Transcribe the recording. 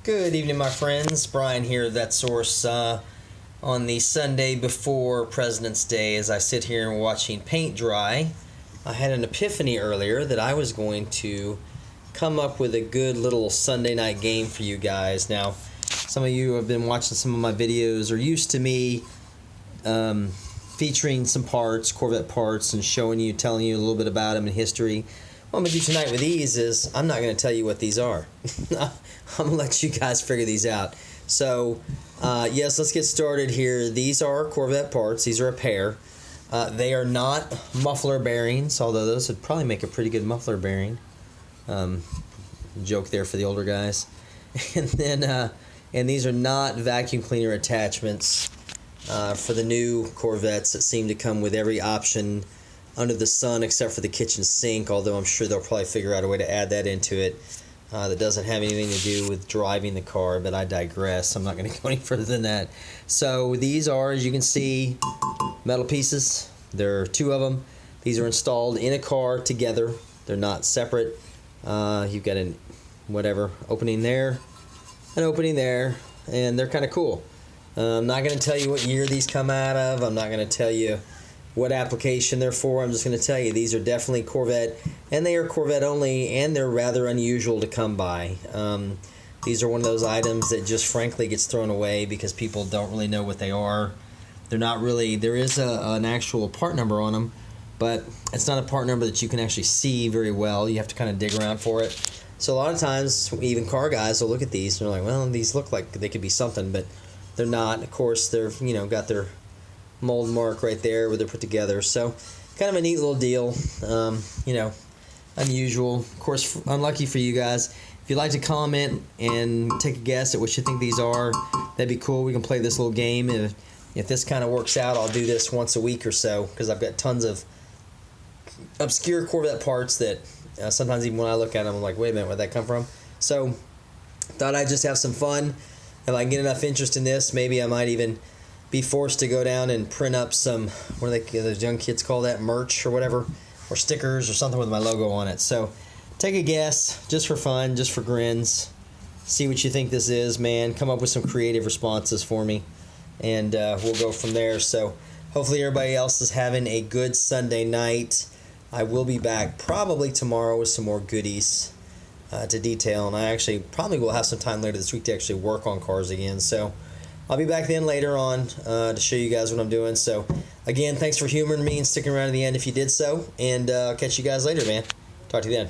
Good evening, my friends. Brian here, VetteSource, on the Sunday before President's Day. As I sit here and watching paint dry, I had an epiphany earlier that I was going to come up with a good little Sunday night game for you guys. Now, some of you have been watching some of my videos or used to me featuring some parts, Corvette parts, and showing you, telling you a little bit about them in history. What I'm going to do tonight with these is I'm not going to tell you what these are. I'm going to let you guys figure these out. So, yes, let's get started here. These are Corvette parts. These are a pair. They are not muffler bearings, although those would probably make a pretty good muffler bearing. Joke there for the older guys. And then, and these are not vacuum cleaner attachments for the new Corvettes that seem to come with every option under the sun except for the kitchen sink, although I'm sure they'll probably figure out a way to add that into it that doesn't have anything to do with driving the car, but I digress. I'm not going to go any further than that. So these are, as you can see, metal pieces. There are two of them. These are installed in a car together. They're not separate. You've got an opening there, an opening there, and they're kind of cool. I'm not going to tell you what year these come out of. I'm not going to tell you what application they're for. I'm just going to tell you these are definitely Corvette, and they are Corvette only, and they're rather unusual to come by. These are one of those items that just frankly gets thrown away because people don't really know what they are. They're not really, there is an actual part number on them, but it's not a part number that you can actually see very well. You have to kind of dig around for it. So a lot of times, even car guys will look at these and they're like, well, these look like they could be something, but they're not. Of course, they're, got their mold mark right there where they're put together. So kind of a neat little deal, unusual. Of course, unlucky for you guys. If you'd like to comment and take a guess at what you think these are, that'd be cool. We can play this little game. If this kind of works out, I'll do this once a week or so because I've got tons of obscure Corvette parts that sometimes even when I look at them, I'm like, wait a minute, where'd that come from? So thought I'd just have some fun. If I get enough interest in this, maybe I might even be forced to go down and print up some, what do those young kids call that, merch or whatever, or stickers or something with my logo on it. So take a guess, just for fun, just for grins. See what you think this is, man. Come up with some creative responses for me, and we'll go from there. So hopefully everybody else is having a good Sunday night. I will be back probably tomorrow with some more goodies to detail, and I actually probably will have some time later this week to actually work on cars again. So I'll be back then later on to show you guys what I'm doing. So, again, thanks for humoring me and sticking around to the end if you did so. And catch you guys later, man. Talk to you then.